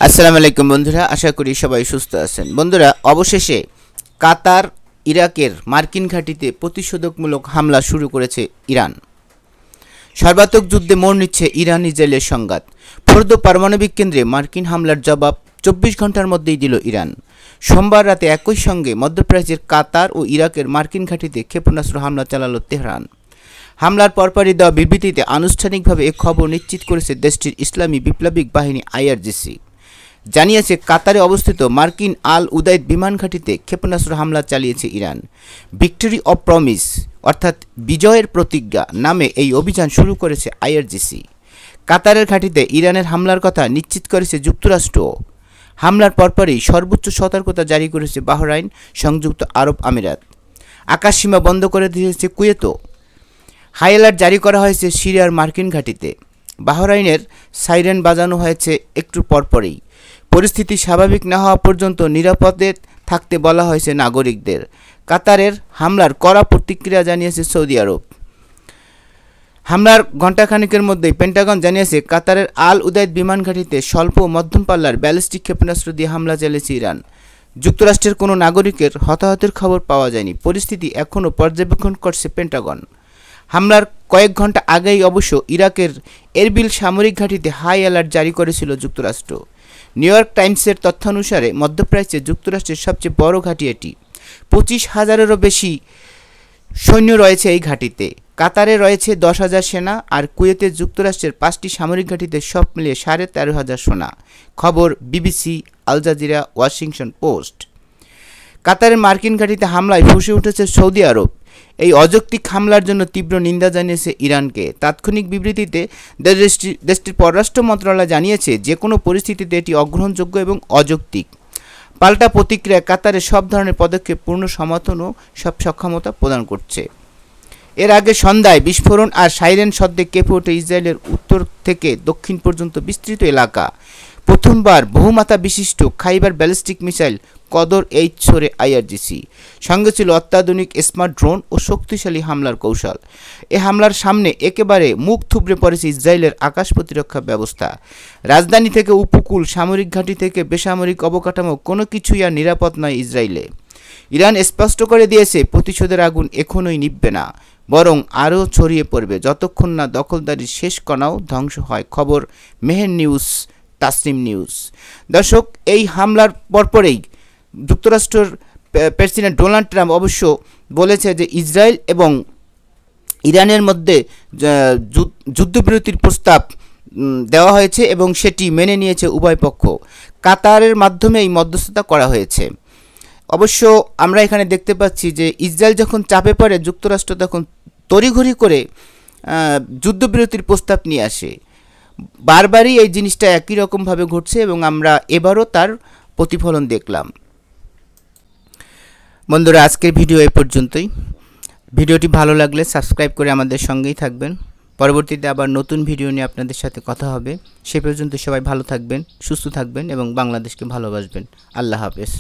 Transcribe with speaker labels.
Speaker 1: আসসালামু আলাইকুম বন্ধুরা, আশা করি সবাই সুস্থ আছেন। বন্ধুরা, অবশেষে কাতার ইরাকের মার্কিন ঘাঁটিতে প্রতিশোধকমূলক হামলা শুরু করেছে ইরান। সর্বাত্মক যুদ্ধে মোড় নিচ্ছে ইরান ইসরায়েলের সংঘাত। ফোর্দো পারমাণবিক কেন্দ্রে মার্কিন হামলার জবাব 24 ঘন্টার মধ্যেই দিল ইরান। সোমবার রাতে একই সঙ্গে মধ্যপ্রাচ্যের কাতার ও ইরাকের মার্কিন ঘাঁটিতে ক্ষেপণাস্ত্র হামলা চালালো তেহরান। হামলার পরপরই দেওয়া বিবৃতিতে আনুষ্ঠানিকভাবে এ খবর নিশ্চিত করেছে দেশটির ইসলামী বিপ্লবিক বাহিনী আইআরজিসি। জানিয়েছে কাতারে অবস্থিত মার্কিন আল উদাইদ বিমান ঘাঁটিতে ক্ষেপণাস্ত্র হামলা চালিয়েছে ইরান। ভিক্টরি অফ প্রমিস অর্থাৎ বিজয়ের প্রতিজ্ঞা নামে এই অভিযান শুরু করেছে আইআরজিসি। কাতারের ঘাঁটিতে ইরানের হামলার কথা নিশ্চিত করেছে যুক্তরাষ্ট্র। হামলার পরপরই সর্বোচ্চ সতর্কতা জারি করেছে বাহরাইন, সংযুক্ত আরব আমিরাত। আকাশসীমা বন্ধ করে দিয়েছে কুয়েতও। হাই অ্যালার্ট জারি করা হয়েছে সিরিয়ার মার্কিন ঘাঁটিতে। বাহরাইনের সাইরেন বাজানো হয়েছে একটু পরপরই। পরিস্থিতি স্বাভাবিক না হওয়া পর্যন্ত নিরাপদে থাকতে বলা হয়েছে নাগরিকদের। কাতারের হামলার কড়া প্রতিক্রিয়া জানিয়েছে সৌদি আরব। হামলার ঘণ্টাখানেকের মধ্যেই পেন্টাগন জানিয়েছে কাতারের আল উদাইদ বিমান ঘাঁটিতে স্বল্প ও মধ্যম পাল্লার ব্যালিস্টিক ক্ষেপণাস্ত্র দিয়ে হামলা চালিয়েছে ইরান। যুক্তরাষ্ট্রের কোনো নাগরিকের হতাহতের খবর পাওয়া যায়নি। পরিস্থিতি এখনও পর্যবেক্ষণ করছে পেন্টাগন। হামলার কয়েক ঘন্টা আগেই অবশ্য ইরাকের এরবিল সামরিক ঘাঁটিতে হাই অ্যালার্ট জারি করেছিল যুক্তরাষ্ট্র। নিউ ইয়র্ক টাইমসের তথ্যানুসারে মধ্যপ্রাচ্যে যুক্তরাষ্ট্রের সবচেয়ে বড় ঘাঁটি এটি। 25,000-এরও বেশি সৈন্য রয়েছে এই ঘাঁটিতে। কাতারে রয়েছে 10,000 সেনা, আর কুয়েতে যুক্তরাষ্ট্রের 5টি সামরিক ঘাঁটিতে সব মিলিয়ে 13,500 সেনা। খবর BBC, Al Jazeera, Washington Post. কাতারের মার্কিন ঘাঁটিতে হামলায় ফুঁসে উঠেছে সৌদি আরব। এই অযৌক্তিক হামলার জন্য তীব্র নিন্দা জানিয়েছে ইরানকে। তাৎক্ষণিক বিবৃতিতে দেশটির পররাষ্ট্র মন্ত্রণালয় জানিয়েছে, যে কোনো পরিস্থিতিতে এটি অগ্রহণযোগ্য এবং অযৌক্তিক। পাল্টা প্রতিক্রিয়ায় কাতারে সব ধরনের পদক্ষেপ পূর্ণ সমর্থন ও সব সক্ষমতা প্রদান করছে। এর আগে সন্ধ্যায় বিস্ফোরণ আর সাইরেন শব্দে কেঁপে ওঠে ইসরায়েলের উত্তর থেকে দক্ষিণ পর্যন্ত বিস্তৃত এলাকা। প্রথমবার বহুমাত্রা বিশিষ্ট খাইবার ব্যালিস্টিক মিসাইল কদর এইচ ছোড়ে আইআরজিসি। সঙ্গে ছিল অত্যাধুনিক স্মার্ট ড্রোন ও শক্তিশালী হামলার কৌশল। এ হামলার সামনে একেবারে মুখ থুবড়ে পড়েছে ইসরায়েলের আকাশ প্রতিরক্ষা ব্যবস্থা। রাজধানী থেকে উপকূল, সামরিক ঘাঁটি থেকে বেসামরিক অবকাঠামো, কোনো কিছুই আর নিরাপদ নয় ইসরায়েলে। ইরান স্পষ্ট করে দিয়েছে, প্রতিশোধের আগুন এখনোই নিভবে না, বরং আরও ছড়িয়ে পড়বে যতক্ষণ না দখলদারির শেষ কণাও ধ্বংস হয়। খবর মেহের নিউজ, তাসনিম নিউজ। দর্শক, এই হামলার পরপরেই যুক্তরাষ্ট্রের প্রেসিডেন্ট ডোনাল্ড ট্রাম্প অবশ্য বলেছে যে ইসরায়েল এবং ইরানের মধ্যে যুদ্ধবিরতির প্রস্তাব দেওয়া হয়েছে এবং সেটি মেনে নিয়েছে উভয় পক্ষ। কাতারের মাধ্যমে এই মধ্যস্থতা করা হয়েছে। অবশ্য আমরা এখানে দেখতে পাচ্ছি যে ইসরায়েল যখন চাপে পড়ে, যুক্তরাষ্ট্র তখন তড়িঘড়ি করে যুদ্ধবিরতির প্রস্তাব নিয়ে আসে। বারবারই এই জিনিসটা একই রকমভাবে ঘটছে এবং আমরা এবারও তার প্রতিফলন দেখলাম। বন্ধুরা, আজকের ভিডিও এই পর্যন্তই। ভিডিওটি ভালো লাগলে সাবস্ক্রাইব করে আমাদের সঙ্গেই থাকবেন। পরবর্তীতে আবার নতুন ভিডিও নিয়ে আপনাদের সাথে কথা হবে। সে পর্যন্ত সবাই ভালো থাকবেন, সুস্থ থাকবেন এবং বাংলাদেশকে ভালোবাসবেন। আল্লাহ হাফেজ।